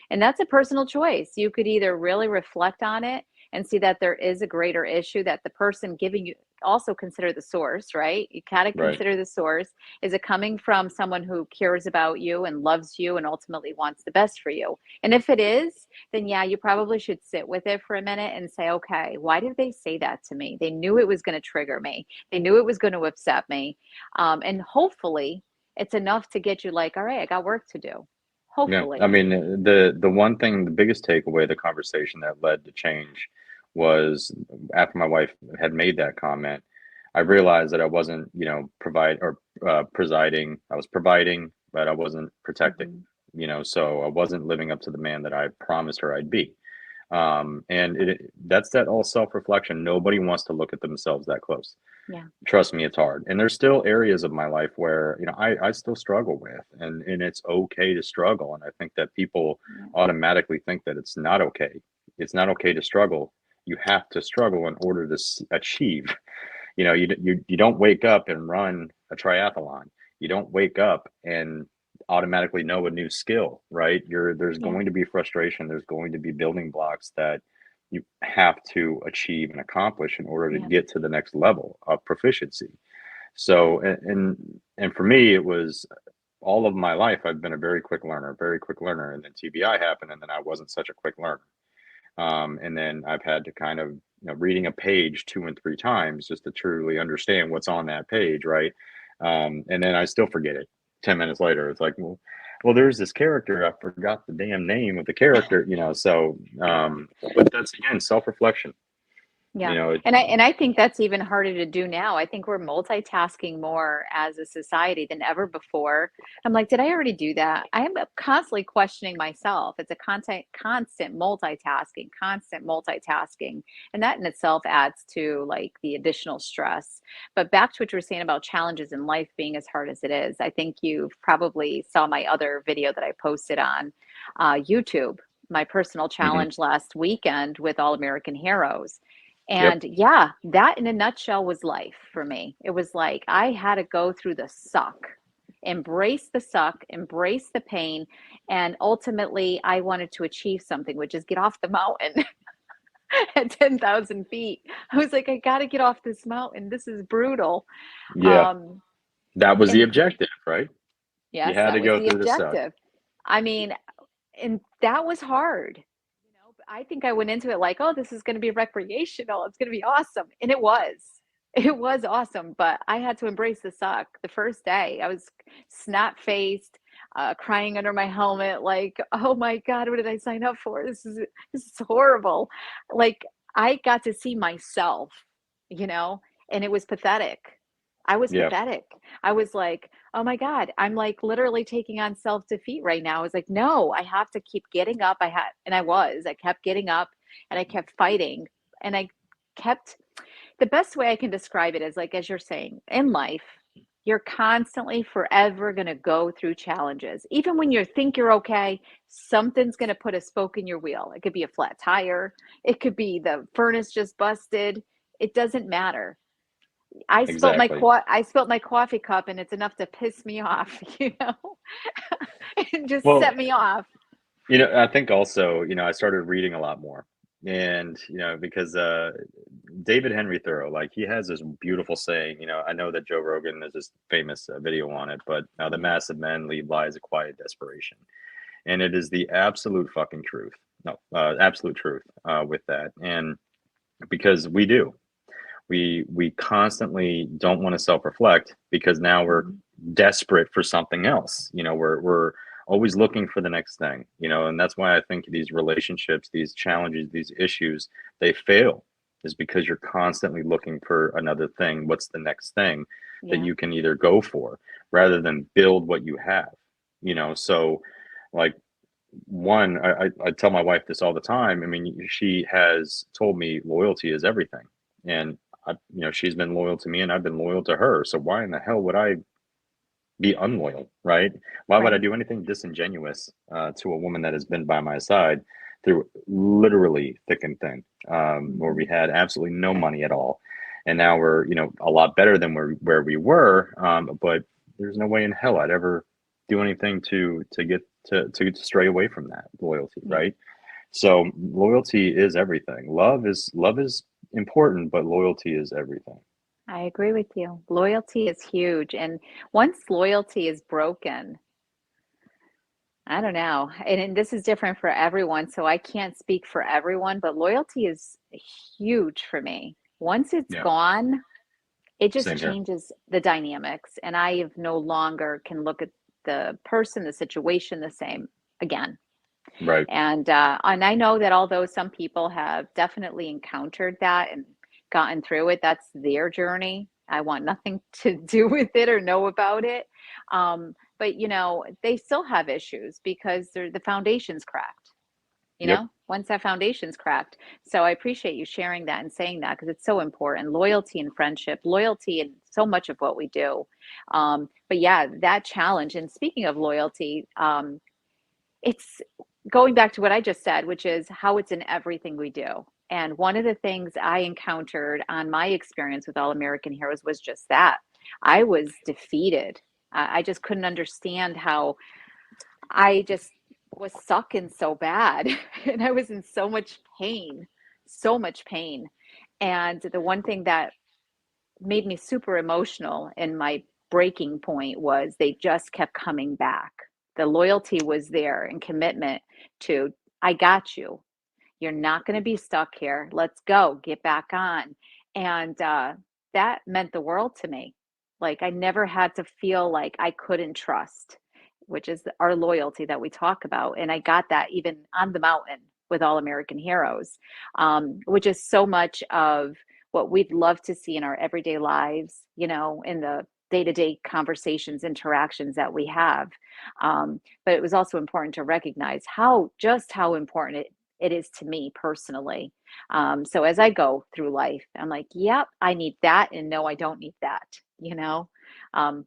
And that's a personal choice. You could either really reflect on it and see that there is a greater issue, that the person giving you, also consider the source, right? You gotta Right. consider the source. Is it coming from someone who cares about you and loves you and ultimately wants the best for you? And if it is, then yeah, you probably should sit with it for a minute and say, okay, why did they say that to me? They knew it was going to trigger me. They knew it was going to upset me. And hopefully it's enough to get you like, all right, I got work to do. Yeah, I Hopefully. mean, the one thing, the biggest takeaway, the conversation that led to change, was after my wife had made that comment. I realized that I wasn't, presiding. I was providing, but I wasn't protecting. Hmm. So I wasn't living up to the man that I promised her I'd be. And that's that all self-reflection. Nobody wants to look at themselves that close. Yeah. Trust me, it's hard. And there's still areas of my life where, I still struggle with, and it's okay to struggle. And I think that people Yeah. automatically think that it's not okay. It's not okay to struggle. You have to struggle in order to achieve. You don't wake up and run a triathlon. You don't wake up and automatically know a new skill, right? There's Yeah. going to be frustration. There's going to be building blocks that you have to achieve and accomplish in order to Yeah. get to the next level of proficiency. So, and for me, it was all of my life, I've been a very quick learner, and then TBI happened, and then I wasn't such a quick learner. And then I've had to kind of, reading a page 2 and 3 times just to truly understand what's on that page, right? And then I still forget it 10 minutes later. It's like, well, there's this character. I forgot the damn name of the character, So, but that's again self-reflection. You Yeah. know, it, And I think that's even harder to do now. I think we're multitasking more as a society than ever before. I'm like, did I already do that? I am constantly questioning myself. It's a constant multitasking, constant multitasking. And that in itself adds to like the additional stress. But back to what you were saying about challenges in life being as hard as it is. I think you probably saw my other video that I posted on YouTube, my personal mhm, challenge last weekend with All American Heroes. yep, And yeah, that in a nutshell was life for me. It was like I had to go through the suck, embrace the pain. And ultimately, I wanted to achieve something, which is get off the mountain at 10,000 feet. I was like, I got to get off this mountain. This is brutal. yeah, Um, that was the and objective, right? You yes, had to that was go the through the suck. objective. I mean, and that was hard. But I think I went into it like, oh, this is going to be recreational. It's going to be awesome. And it was. It was awesome, but I had to embrace the suck. The first day, I was snot faced, crying under my helmet, like, "Oh my God, what did I sign up for? This is horrible." Like I got to see myself, you know, and it was pathetic. I was Yeah, pathetic. I was like, oh my God, I'm like literally taking on self defeat right now. I was like, no, I have to keep getting up. I kept getting up and I kept fighting and I kept, the best way I can describe it is like, as you're saying, in life, you're constantly forever going to go through challenges. Even when you think you're okay, something's going to put a spoke in your wheel. It could be a flat tire, it could be the furnace just busted. It doesn't matter. Exactly. I spilt my coffee cup and it's enough to piss me off, you know, and just Well, set me off. I think also, I started reading a lot more. And, because David Henry Thoreau, like he has this beautiful saying, I know that Joe Rogan has this famous video on it, but the Mhm. mass of men lead lives of quiet desperation. And it is the absolute fucking truth. No, absolute truth with that. And because we do, we constantly don't want to self-reflect because now we're Mhm. desperate for something else. We're always looking for the next thing, and that's why I think these relationships, these challenges, these issues, they fail is because you're constantly looking for another thing. What's the next thing that Yeah. you can either go for rather than build what you have, so like one, I tell my wife this all the time. I mean, she has told me loyalty is everything. And she's been loyal to me and I've been loyal to her. So why in the hell would I be unloyal, right? Why would I Right. do anything disingenuous to a woman that has been by my side through literally thick and thin, where we Mhm. had absolutely no money at all, and now we're a lot better than where we were, but there's no way in hell I'd ever do anything to get to stray away from that loyalty, Yeah. right? So loyalty is everything. Love is important, but loyalty is everything. I agree with you. Loyalty is huge. And once loyalty is broken, I don't know. And this is different for everyone, so I can't speak for everyone, but loyalty is huge for me. Once it's Yeah, gone, it just same here. changes the dynamics, and I have no longer can look at the person, the situation the same again. Right. And I know that although some people have definitely encountered that and gotten through it, that's their journey. I want nothing to do with it or know about it. But they still have issues because the foundation's cracked. Yep. Once that foundation's cracked. So I appreciate you sharing that and saying that because it's so important. Loyalty and friendship, loyalty in so much of what we do. But yeah, that challenge. And speaking of loyalty, it's going back to what I just said, which is how it's in everything we do. And one of the things I encountered on my experience with All American Heroes was just that. I was defeated. I just couldn't understand how I just was sucking so bad. And I was in so much pain. And the one thing that made me super emotional and my breaking point was they just kept coming back. The loyalty was there and commitment to, I got you. You're not going to be stuck here. Let's go, get back on. And that meant the world to me. Like I never had to feel like I couldn't trust, which is our loyalty that we talk about. And I got that even on the mountain with All American Heroes, which is so much of what we'd love to see in our everyday lives, in the day to day conversations, interactions that we have. But it was also important to recognize how important it is to me personally. So as I go through life, I'm like, yep, I need that. And no, I don't need that. Um,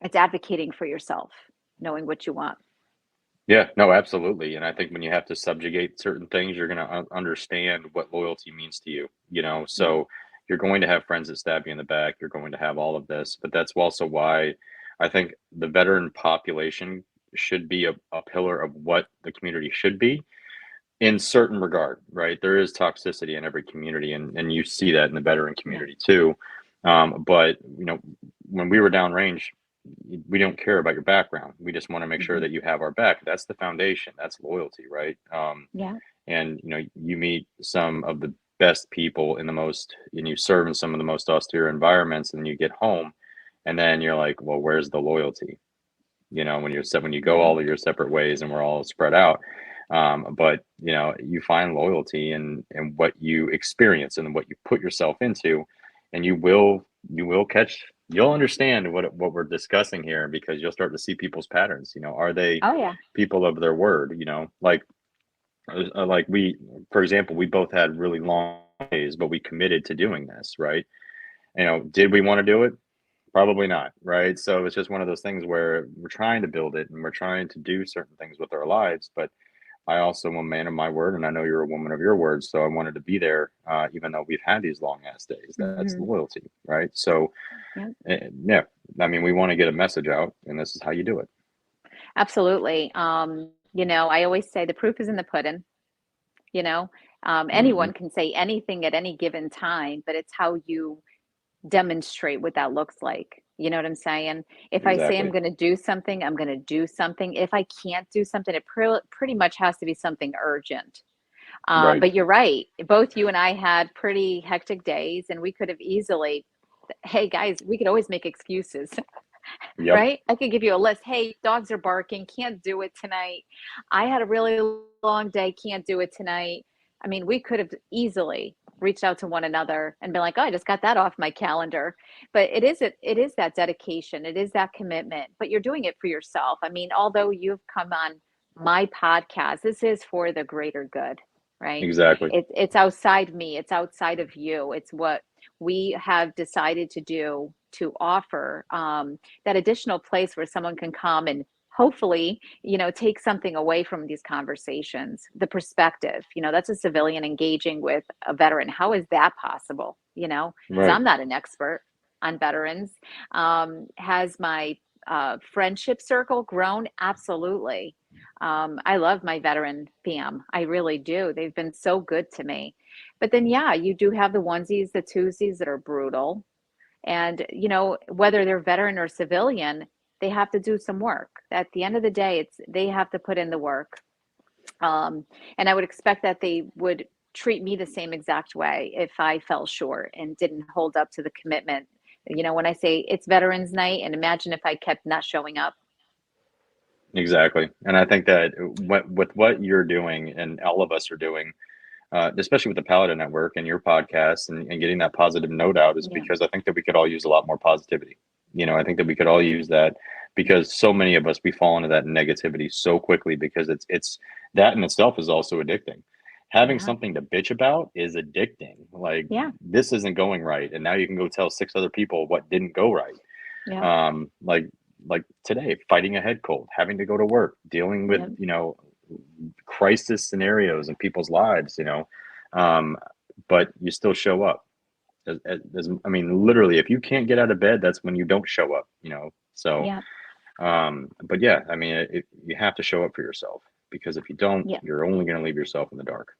it's advocating for yourself, knowing what you want. Yeah, no, absolutely. And I think when you have to subjugate certain things, you're going to understand what loyalty means to you, Yeah. So you're going to have friends that stab you in the back. You're going to have all of this. But that's also why I think the veteran population should be a pillar of what the community should be in certain regard, right? There is toxicity in every community, and you see that in the veteran Yeah. community too. But when we were downrange, we don't care about your background. We just want to make sure Hmm. that you have our back. That's the foundation. That's loyalty, right? Yeah. And you meet some of the best people and you serve in some of the most austere environments, and you get home, and then you're like, well, where's the loyalty? When you go Yeah. all of your separate ways and we're all spread out. But you find loyalty in what you experience and what you put yourself into, and you'll understand what we're discussing here because you'll start to see people's patterns. Are they Oh, yeah. people of their word? Like we, for example, we both had really long days, but we committed to doing this, right? Did we want to do it? Probably not, right? So it's just one of those things where we're trying to build it and we're trying to do certain things with our lives, but I also am a man of my word, and I know you're a woman of your word. So I wanted to be there, even though we've had these long ass days. That's Hmm. loyalty, right? So, Yep. yeah, I mean, we want to get a message out, and this is how you do it. Absolutely. I always say the proof is in the pudding, you know. Hmm. Anyone can say anything at any given time, but it's how you demonstrate what that looks like. You know what I'm saying? If I say I'm Exactly. going to do something, I'm going to do something. If I can't do something, it pretty much has to be something urgent. Right. But you're right. Both you and I had pretty hectic days, and we could have easily, hey guys, we could always make excuses. Yep. Right? I could give you a list. Hey, dogs are barking, can't do it tonight. I had a really long day, can't do it tonight. I mean, we could have easily reached out to one another and been like, "Oh, I just got that off my calendar." But it is that dedication, it is that commitment, but you're doing it for yourself. I mean, although you've come on my podcast, this is for the greater good, right? Exactly. It's outside me, it's outside of you. It's what we have decided to do to offer that additional place where someone can come and hopefully take something away from these conversations, the perspective. That's a civilian engaging with a veteran. How is that possible? Because Right. I'm not an expert on veterans. Has my friendship circle grown? Absolutely. I love my veteran fam. I really do. They've been so good to me. But then yeah, you do have the onesies, the twosies that are brutal. And, whether they're veteran or civilian, they have to do some work. At the end of the day, they have to put in the work. Um, and I would expect that they would treat me the same exact way if I fell short and didn't hold up to the commitment. When I say it's Veterans Night, and imagine if I kept not showing up. Exactly. And I think that with what you're doing and all of us are doing, especially with the Paladin Network and your podcast and getting that positive note out, is Yeah. because I think that we could all use a lot more positivity. I think that we could all use that because so many of us, we fall into that negativity so quickly because it's that in itself is also addicting. Having Yeah. something to bitch about is addicting. Like, Yeah. this isn't going right. And now you can go tell six other people what didn't go right. Yeah. Like today, fighting a head cold, having to go to work, dealing with, Yeah. crisis scenarios in people's lives, but you still show up. I mean, literally, if you can't get out of bed, that's when you don't show up. So, Yeah. but yeah, I mean, you have to show up for yourself because if you don't, Yeah. you're only going to leave yourself in the dark.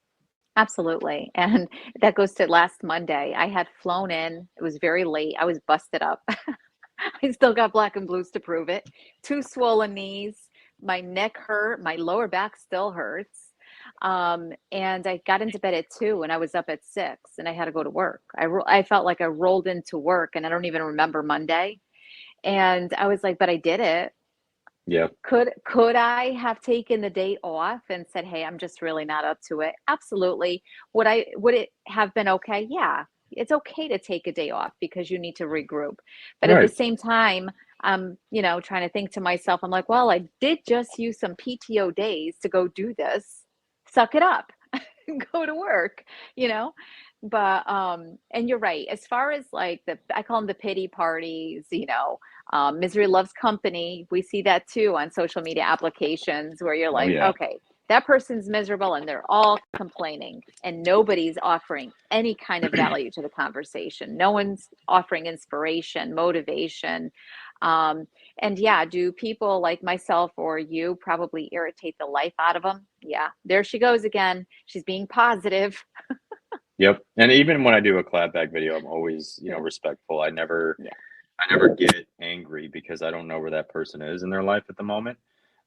Absolutely. And that goes to last Monday. I had flown in. It was very late. I was busted up. I still got black and blues to prove it. Two swollen knees. My neck hurt. My lower back still hurts. And I got into bed at 2 and I was up at 6 and I had to go to work. I felt like I rolled into work and I don't even remember Monday. And I was like, but I did it. Yeah, Could I have taken the date off and said, "Hey, I'm just really not up to it"? Absolutely. Would it have been okay? Yeah. It's okay to take a day off because you need to regroup. But at the right. same time, I'm, trying to think to myself, I'm like, well, I did just use some PTO days to go do this. Suck it up. Go to work, you know? But and you're right. As far as like I call them the pity parties, misery loves company. We see that too on social media applications where you're Oh like, yeah, okay, that person's miserable and they're all complaining and nobody's offering any kind of value to the conversation. No one's offering inspiration, motivation. Um, and yeah, do people like myself or you probably irritate the life out of them? Yeah, there she goes again. She's being positive. yep. And even when I do a clapback video, I'm always, Yeah, respectful. yeah, I never get angry because I don't know where that person is in their life at the moment.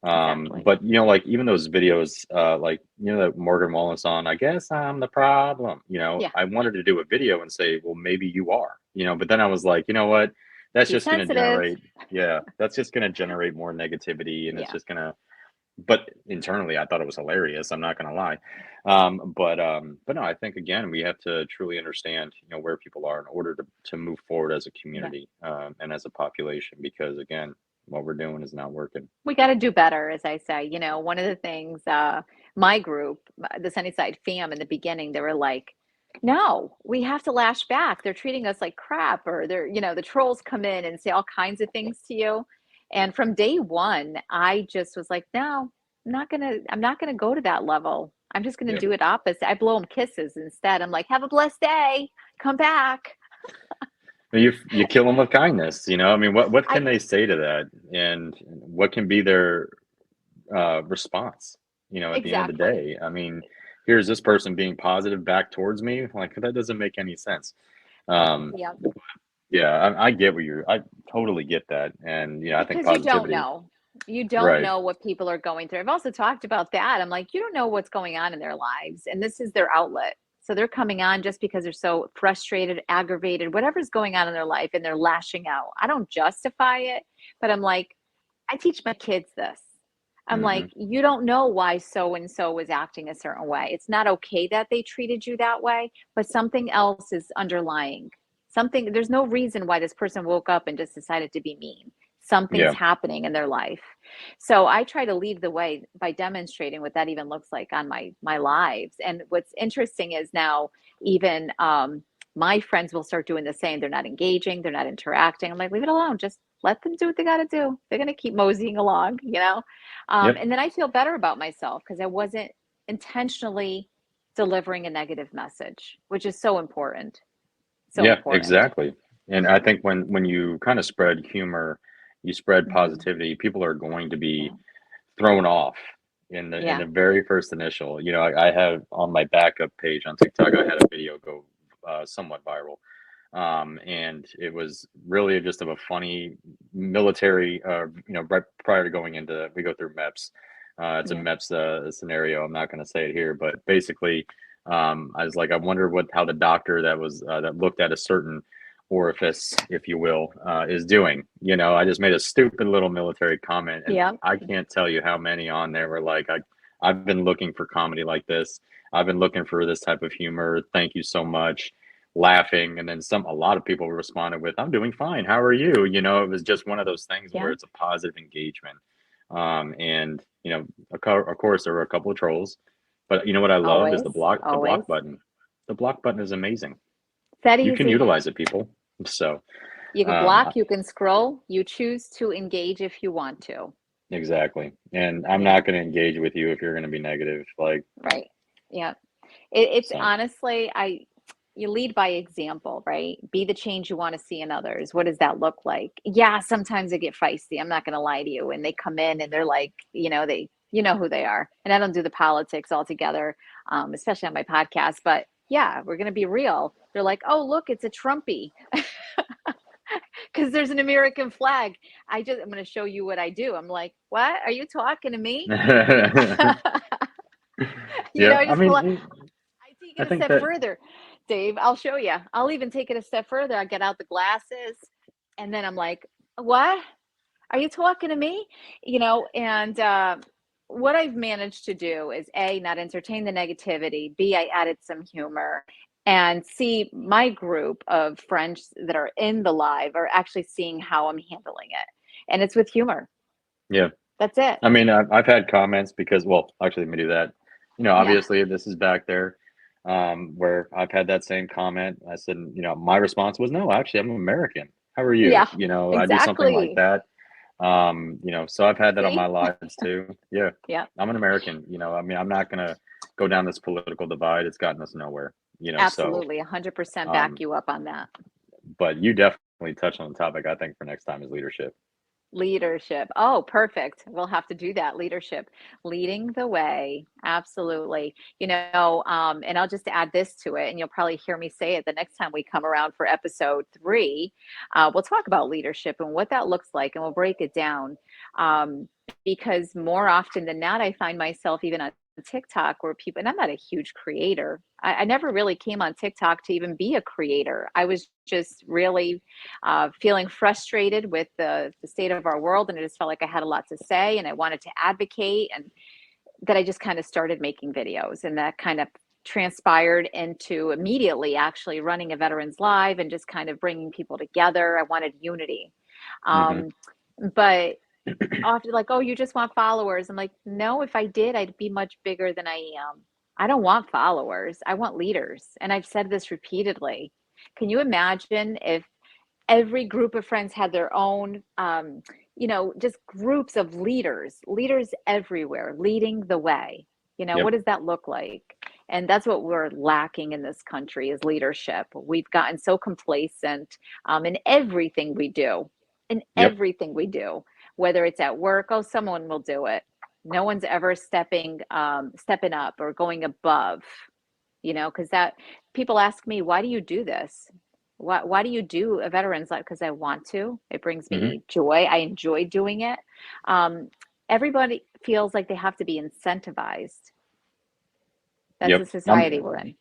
exactly. But like even those videos, like that Morgan Wallen's on, I guess I'm the problem. Yeah, I wanted to do a video and say, well, maybe you are. But then I was like, you know what? That's too just going to sensitive. generate, yeah, that's just going to generate more negativity, and it's Yeah, just going to. But internally, I thought it was hilarious. I'm not going to lie. But no, I think again we have to truly understand, where people are in order to move forward as a yeah. community, and as a population. Because again, what we're doing is not working. We got to do better, as I say. One of the things, my group, the Sunnyside fam, in the beginning, they were like, no, we have to lash back. They're treating us like crap, or the trolls come in and say all kinds of things to you. And from day one, I just was like, no. I'm not gonna go to that level. I'm just gonna Yep. do it opposite. I blow them kisses instead. I'm like, have a blessed day. Come back. You kill them with kindness, you know? I mean, what I can they say to that? And what can be their response, you know, at the end of the exactly. day? I mean, here's this person being positive back towards me. Like, that doesn't make any sense. Um, Yeah. yeah, I get what I totally get that. And, you know, I think Because you don't positivity, know. You don't right. know what people are going through. I've also talked about that. I'm like, you don't know what's going on in their lives, and this is their outlet. So they're coming on just because they're so frustrated, aggravated, whatever's going on in their life, and they're lashing out. I don't justify it, but I'm like, I teach my kids this. I'm like, Hmm. you don't know why so and so was acting a certain way. It's not okay that they treated you that way, but something else is underlying. Something, there's no reason why this person woke up and just decided to be mean. Something's Yeah. happening in their life. So I try to lead the way by demonstrating what that even looks like on my lives. And what's interesting is now even my friends will start doing the same. They're not engaging, they're not interacting. I'm like, leave it alone. Just let them do what they got to do. They're going to keep moseying along, you know? Yep. And then I feel better about myself because I wasn't intentionally delivering a negative message, which is so important. So Yeah, important. exactly. And I think when you kind of spread humor, you spread Hmm. positivity, people are going to be Yeah. thrown off in Yeah. the very first initial. You know, I have on my backup page on TikTok, I had a video go somewhat viral. And it was really just of a funny military, you know, right prior to going into, we go through MEPS. It's a Yeah. MEPS scenario. I'm not going to say it here, but basically, I was like, I wonder how the doctor that looked at a certain orifice, if you will, is doing. You know, I just made a stupid little military comment, and Yeah. I can't tell you how many on there were like, I've been looking for comedy like this. I've been looking for this type of humor. Thank you so much, laughing. And then a lot of people responded with, I'm doing fine, how are you? You know, it was just one of those things where Yeah. it's a positive engagement. And you know, of course there were a couple of trolls, but you know what I love is Always. the Always. block button. The block button is amazing. That You can easy. utilize it, people. So You can um block, you can scroll, you choose to engage if you want to. exactly. And I'm Yeah. not going to engage with you if you're going to be negative, like. Right. Yeah. It's So honestly, you lead by example, right? Be the change you want to see in others. What does that look like? Yeah, sometimes I get feisty. I'm not going to lie to you. And they come in and they're like, you know who they are. And I don't do the politics altogether, especially on my podcast. But yeah, we're going to be real. They're like, oh, look, it's a Trumpy because there's an American flag. I'm going to show you what I do. I'm like, what? Are you talking to me? yeah, I I just mean, I take I it a think step that. further, Dave. I'll show you. I'll even take it a step further. I get out the glasses and then I'm like, what? Are you talking to me? And what I've managed to do is A, not entertain the negativity, B, I added some humor, and C, my group of friends that are in the live are actually seeing how I'm handling it. And it's with humor. Yeah, That's it. I mean, I've had comments because, well, actually, let me do that. You know, Yeah. obviously, this is back there, where I've had that same comment. I said, you know, my response was, no, actually, I'm American. How are you? Yeah. You know, I do something like Exactly. that. You know, so I've had that on my See? lives too. Yeah, Yeah. I'm an American. You know, I mean, I'm not gonna go down this political divide. It's gotten us nowhere. You know, so, Absolutely. 100% back um, you up on that. but you definitely touched on the topic. I think for next time is leadership. Leadership. Oh, perfect. We'll have to do that. Leadership, leading the way. Absolutely. And I'll just add this to it, and you'll probably hear me say it the next time we come around for episode 3. We'll talk about leadership and what that looks like, and we'll break it down. Because more often than not, I find myself even on TikTok where people, and I'm not a huge creator. I never really came on TikTok to even be a creator. I was just really feeling frustrated with the state of our world. And I just felt like I had a lot to say and I wanted to advocate. And that I just kind of started making videos. And that kind of transpired into immediately actually running a Veterans Live and just kind of bringing people together. I wanted unity. Hmm. Um, but often like, oh, you just want followers. I'm like, no, if I did, I'd be much bigger than I am. I don't want followers. I want leaders. And I've said this repeatedly. Can you imagine if every group of friends had their own just groups of leaders everywhere leading the way. Yep. What does that look like? And that's what we're lacking in this country is leadership. We've gotten so complacent in everything we do, Yep. whether it's at work, oh, someone will do it. No one's ever stepping up or going above, because that people ask me, why do you do this? Why do you do a veterans life? Because I want to. It brings Hmm. me joy. I enjoy doing it. Um, Everybody feels like they have to be incentivized. That's the Yep. society we're in.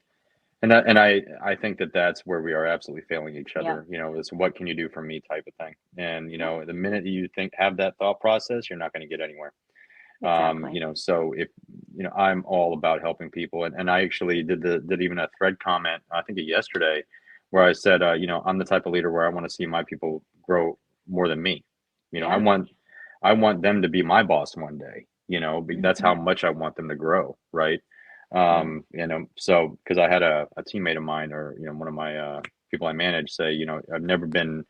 And I think that that's where we are absolutely failing each Yeah. other. It's what can you do for me type of thing. And Yeah, the minute you have that thought process, you're not going to get anywhere. exactly. So if I'm all about helping people, and I actually did even a thread comment, I think yesterday, where I said, I'm the type of leader where I want to see my people grow more than me. I Yeah. want them to be my boss one day. That's Hmm. how much I want them to grow, right? Yeah. So because I had a teammate of mine, or one of my people I manage, say, I've never been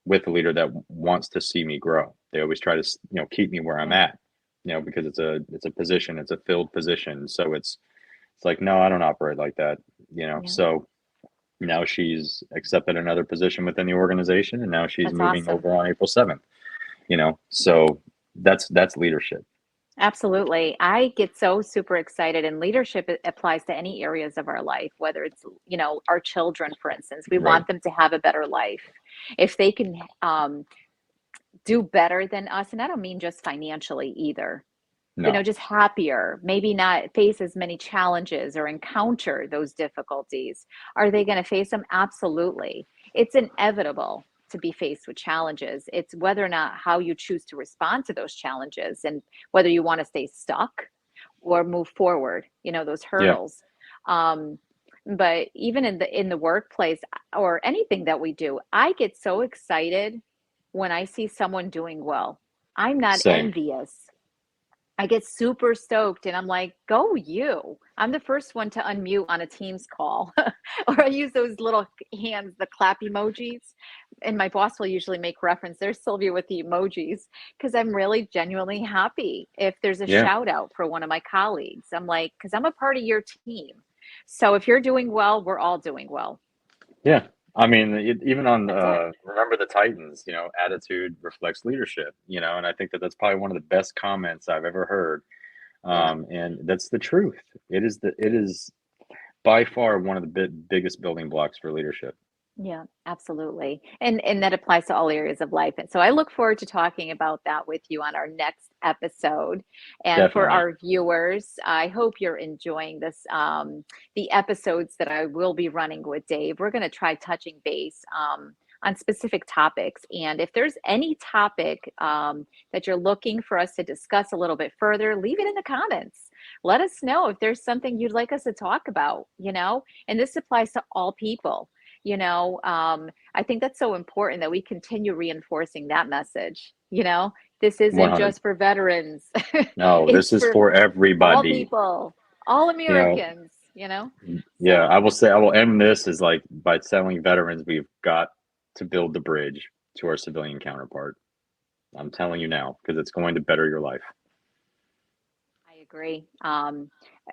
with a leader that wants to see me grow. They always try to keep me where I'm Yeah. at, because it's a position, it's a filled position. So it's like, no, I don't operate like that. Yeah. So now she's accepted another position within the organization, and now she's That's moving awesome. over on April 7th. So that's leadership. Absolutely. I get so super excited, and leadership applies to any areas of our life, whether it's, our children, for instance. We Right. want them to have a better life. If they can do better than us, and I don't mean just financially either, No. just happier, maybe not face as many challenges or encounter those difficulties. Are they going to face them? Absolutely. It's inevitable to be faced with challenges. It's whether or not how you choose to respond to those challenges and whether you want to stay stuck or move forward, those Yeah. hurdles. Um, but even in the workplace or anything that we do, I get so excited when I see someone doing well. I'm not Same. envious. I get super stoked and I'm like, go you. I'm the first one to unmute on a Teams call. Or I use those little hands, the clap emojis. And my boss will usually make reference. There's Sylvia with the emojis because I'm really genuinely happy if there's a Yeah. shout out for one of my colleagues. I'm like, because I'm a part of your team. So if you're doing well, we're all doing well. Yeah. I mean, even on That's it. Remember the Titans, attitude reflects leadership, and I think that that's probably one of the best comments I've ever heard. Yeah. And that's the truth. It is by far one of the biggest building blocks for leadership. Yeah, absolutely. And that applies to all areas of life. And so I look forward to talking about that with you on our next episode. And for Definitely. our viewers, I hope you're enjoying this the episodes that I will be running with Dave. We're going to try touching base on specific topics. And if there's any topic that you're looking for us to discuss a little bit further, leave it in the comments. Let us know if there's something you'd like us to talk about, and this applies to all people. I think that's so important that we continue reinforcing that message. This isn't 100. just for veterans. No, this It's is for for all everybody. people, all You know, Americans. yeah, So I will end this is like by telling veterans we've got to build the bridge to our civilian counterpart. I'm telling you now because it's going to better your life. I agree.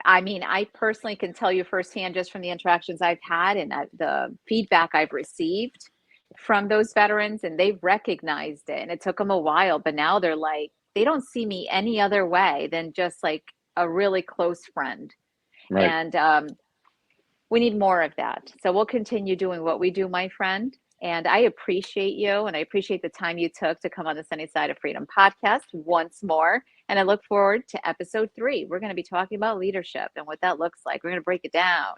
I mean, I personally can tell you firsthand just from the interactions I've had and the feedback I've received from those veterans, and they've recognized it. And it took them a while, but now they're like, they don't see me any other way than just like a really close friend. Right. And we need more of that. So we'll continue doing what we do, my friend. And I appreciate you, and I appreciate the time you took to come on the Sunny Side of Freedom podcast once more. And I look forward to episode 3. We're going to be talking about leadership and what that looks like. We're going to break it down.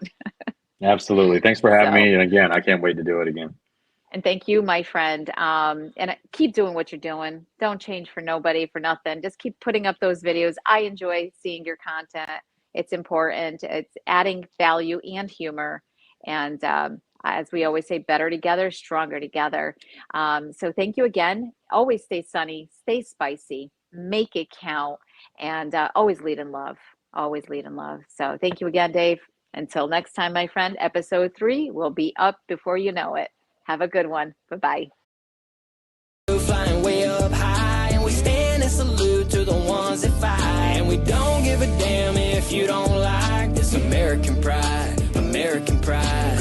Absolutely. Thanks for having So, me. And again, I can't wait to do it again. and thank you, my friend. And keep doing what you're doing. Don't change for nobody, for nothing. Just keep putting up those videos. I enjoy seeing your content. It's important. It's adding value and humor. And as we always say, better together, stronger together. So thank you again. Always stay sunny, stay spicy, make it count, and always lead in love. Always lead in love. So thank you again, Dave. Until next time, my friend, episode 3 will be up before you know it. Have a good one. Bye-bye. Flying way up high and we pride.